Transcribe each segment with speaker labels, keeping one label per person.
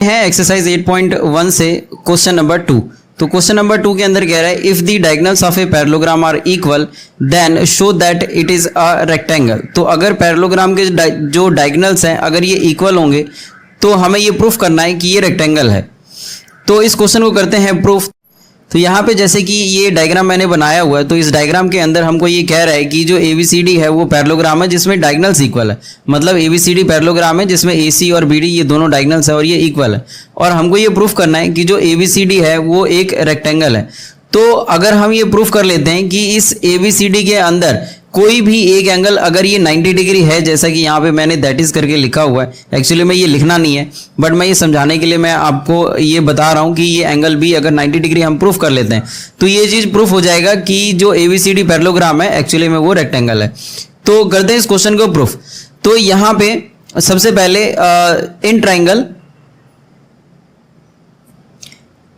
Speaker 1: है एक्सरसाइज 8.1 से question number 2। तो क्वेश्चन नंबर 2 के अंदर कह रहा है if the diagonals of a parallelogram are equal then show that it is a rectangle. तो अगर पैरेललोग्राम के जो डायगोनल्स हैं अगर ये इक्वल होंगे तो हमें ये प्रूफ करना है कि ये रेक्टेंगल है। तो इस क्वेश्चन को करते हैं प्रूफ। तो यहाँ पे जैसे कि ये डायग्राम मैंने बनाया हुआ है, तो इस डायग्राम के अंदर हमको ये कह रहा है कि जो ABCD है वो पैरेललोग्राम है जिसमें डायगोनल्स इक्वल है। मतलब ABCD पैरेललोग्राम है जिसमें AC और BD ये दोनों डायगोनल्स है और ये इक्वल है। और हमको ये प्रूफ करना है कि जो ABCD है वो एक रेक्टेंगल है। तो अगर हम ये प्रूफ कर लेते हैं कि इस ABCD के अंदर कोई भी एक एंगल अगर ये 90 डिग्री है, जैसा कि यहाँ पे मैंने दैट इज करके लिखा हुआ है, एक्चुअली में ये लिखना नहीं है बट मैं ये समझाने के लिए मैं आपको ये बता रहा हूँ कि ये एंगल भी अगर 90 डिग्री हम प्रूफ कर लेते हैं तो ये चीज प्रूफ हो जाएगा कि जो ABCD पैरेललोग्राम है एक्चुअली में वो रेक्टेंगल है। तो करते हैं इस क्वेश्चन को प्रूफ। तो यहाँ पे सबसे पहले in triangle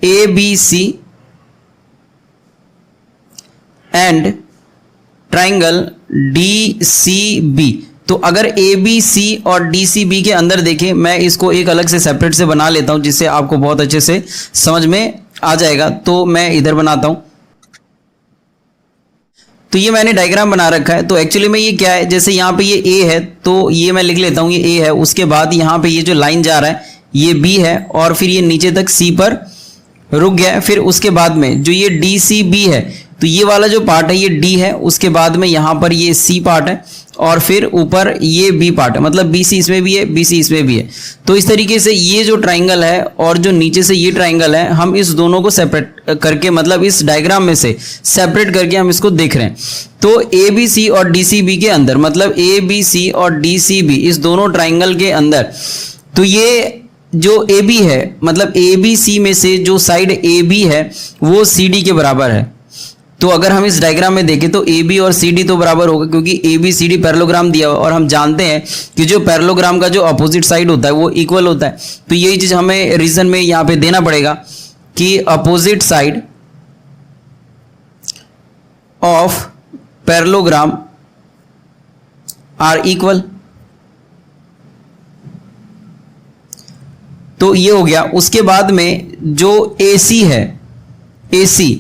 Speaker 1: ABC and triangle DCB। तो अगर ABC और DCB के अंदर देखें, मैं इसको एक अलग से सेपरेट से बना लेता हूं जिससे आपको बहुत अच्छे से समझ में आ जाएगा। तो मैं इधर बनाता हूं। तो ये मैंने डायग्राम बना रखा है। तो एक्चुअली में ये क्या है, जैसे यहाँ पे ये A है तो ये मैं लिख लेता हूँ ये A है। उसके बाद यहाँ पे ये जो लाइन जा रहा है ये B है और फिर ये नीचे तक C पर रुक गया है। फिर उसके बाद में जो ये DCB है तो ये वाला जो पार्ट है ये D है, उसके बाद में यहाँ पर ये C पार्ट है और फिर ऊपर ये B पार्ट है। मतलब BC इसमें भी है, BC इसमें भी है। तो इस तरीके से ये जो ट्राइंगल है और जो नीचे से ये ट्राइंगल है, हम इस दोनों को सेपरेट करके मतलब इस डायग्राम में से सेपरेट करके हम इसको देख रहे हैं। तो ABC और DCB के अंदर मतलब ABC और DCB इस दोनों ट्राइंगल के अंदर तो ये जो AB है मतलब ABC में से जो साइड AB है वो CD के बराबर है। तो अगर हम इस डायग्राम में देखें तो AB और CD तो बराबर होगा क्योंकि ABCD पैरेललोग्राम दिया हुआ और हम जानते हैं कि जो पैरेललोग्राम का जो अपोजिट साइड होता है वो इक्वल होता है। तो यही चीज हमें रीजन में यहाँ पे देना पड़ेगा कि opposite side of parallelogram are equal. तो ये हो गया। उसके बाद में जो AC है AC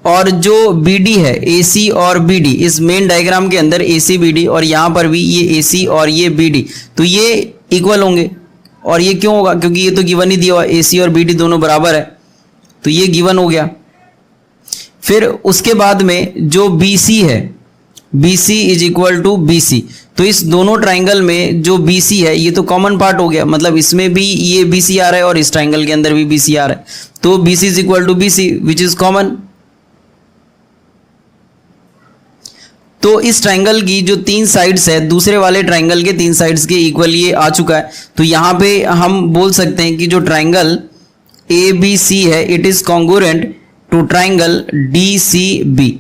Speaker 1: और जो BD है AC और BD इस मेन डायग्राम के अंदर AC BD और यहाँ पर भी ये AC और ये BD तो ये इक्वल होंगे। और ये क्यों होगा, क्योंकि ये तो गिवन ही दिया हुआ AC और BD दोनों बराबर है तो ये गिवन हो गया। फिर उसके बाद में जो BC है BC is equal to BC। तो इस दोनों ट्राइंगल में जो BC है ये तो कॉमन पार्ट हो गया, मतलब इसमें भी ये BC आ रहा है और इस ट्राइंगल के अंदर भी BC आ रहा है। तो BC is equal to BC which is common. तो इस ट्राइंगल की जो 3 साइड्स है दूसरे वाले ट्राइंगल के 3 साइड्स के इक्वल ये आ चुका है। तो यहाँ पे हम बोल सकते हैं कि जो ट्राइंगल ABC है it is congruent to triangle DCB।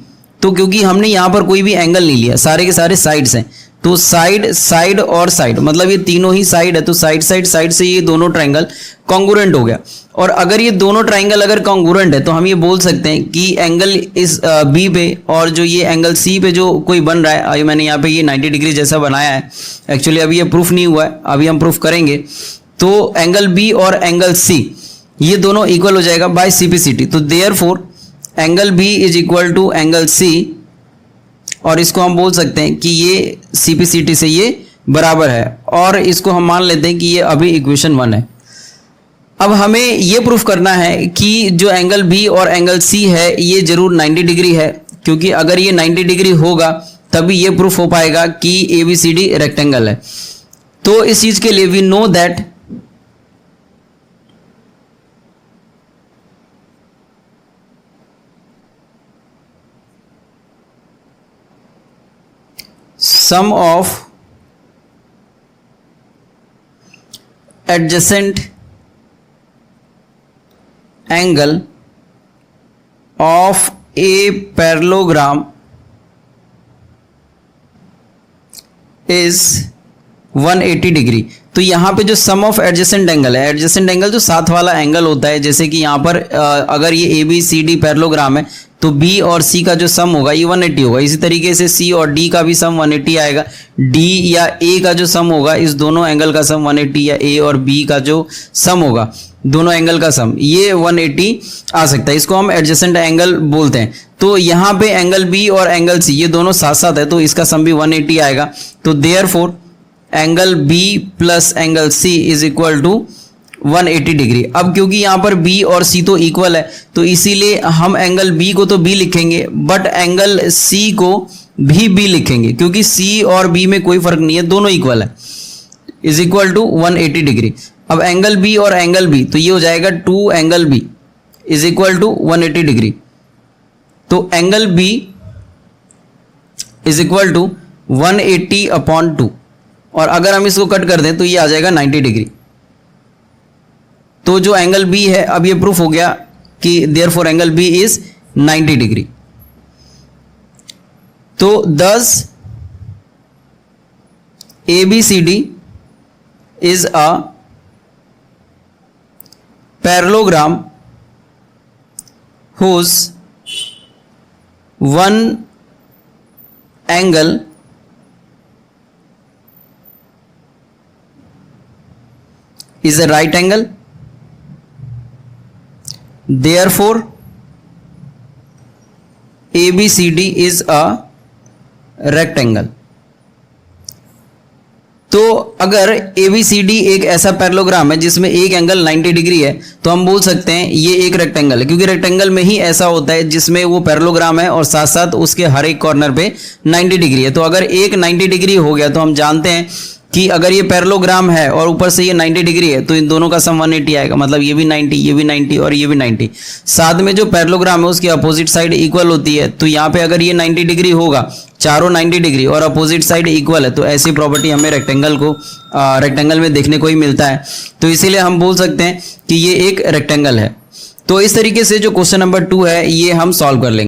Speaker 1: तो क्योंकि हमने यहाँ पर कोई भी एंगल नहीं लिया, सारे के सारे साइड्स हैं, तो साइड साइड और साइड मतलब ये तीनों ही साइड है। तो साइड साइड साइड से ये दोनों ट्राइंगल कॉन्ग्रुएंट हो गया। और अगर ये दोनों ट्राइंगल अगर कॉन्ग्रुएंट है तो हम ये बोल सकते हैं कि एंगल इस B पे और जो ये एंगल C पे जो कोई बन रहा है, मैंने यहाँ पे ये 90 डिग्री जैसा बनाया है। एक्चुअली अभी ये प्रूफ नहीं हुआ है, अभी हम प्रूफ करेंगे। तो एंगल B और एंगल C ये दोनों इक्वल हो जाएगा बाय CPCT। तो therefore angle B is equal to angle C और इसको हम बोल सकते हैं कि ये CPCT से ये बराबर है और इसको हम मान लेते हैं कि ये अभी इक्वेशन 1 है। अब हमें ये प्रूफ करना है कि जो एंगल B और एंगल C है ये जरूर 90 डिग्री है, क्योंकि अगर ये 90 डिग्री होगा तभी ये प्रूफ हो पाएगा कि ABCD रेक्टेंगल है। तो इस चीज के लिए we know that sum of adjacent angle of a parallelogram is 180 degree. तो यहाँ पे जो सम ऑफ एडजेसेंट एंगल है, एडजेसेंट एंगल जो साथ वाला एंगल होता है, जैसे कि यहाँ पर अगर ये A B C D parallelogram है तो बी और सी का जो सम होगा ये 180 होगा। इसी तरीके से सी और डी का भी सम 180 आएगा। डी या ए का जो सम होगा, इस दोनों एंगल का सम 180, या ए और बी का जो सम होगा दोनों एंगल का सम, ये 180 आ सकता है। इसको हम एडजेसेंट एंगल बोलते हैं। तो यहाँ पे एंगल बी और एंगल सी ये दोनों साथ साथ है, तो इसका सम भी 180 आएगा। तो therefore angle B plus angle C is equal to 180 degree. अब क्योंकि यहाँ पर बी और सी तो इक्वल है, तो इसीलिए हम एंगल बी को तो बी लिखेंगे, बट एंगल सी को भी बी लिखेंगे, क्योंकि सी और बी में कोई फर्क नहीं है, दोनों इक्वल है। Is equal to 180 degree. अब एंगल बी और एंगल बी, तो ये हो जाएगा 2 angle B is equal to 180 degree. तो angle B is equal to 180/2, और अगर हम इसको कट कर दें तो ये आ जाएगा 90 डिग्री। तो जो एंगल बी है, अब ये प्रूफ हो गया कि therefore angle B is 90 degree. तो thus ABCD is a parallelogram whose one angle is a right angle, therefore ABCD is a rectangle। तो अगर ABCD एक ऐसा पैरेललोग्राम है जिसमें एक एंगल 90 डिग्री है, तो हम बोल सकते हैं ये एक रेक्टेंगल है, क्योंकि रेक्टेंगल में ही ऐसा होता है जिसमें वो पैरेललोग्राम है और साथ साथ उसके हर एक कॉर्नर पे 90 डिग्री है। तो अगर एक 90 डिग्री हो गया तो हम जानते हैं कि अगर ये पैरेललोग्राम है और ऊपर से ये 90 डिग्री है, तो इन दोनों का सम 180 आएगा। मतलब ये भी 90, ये भी 90 और ये भी 90। साथ में जो पैरेललोग्राम है उसकी अपोजिट साइड इक्वल होती है, तो यहाँ पे अगर ये 90 डिग्री होगा, चारों 90 डिग्री और अपोजिट साइड इक्वल है, तो ऐसी प्रॉपर्टी हमें रेक्टेंगल में देखने को ही मिलता है। तो इसीलिए हम बोल सकते हैं कि ये एक रेक्टेंगल है। तो इस तरीके से जो क्वेश्चन नंबर 2 है ये हम सॉल्व कर लेंगे।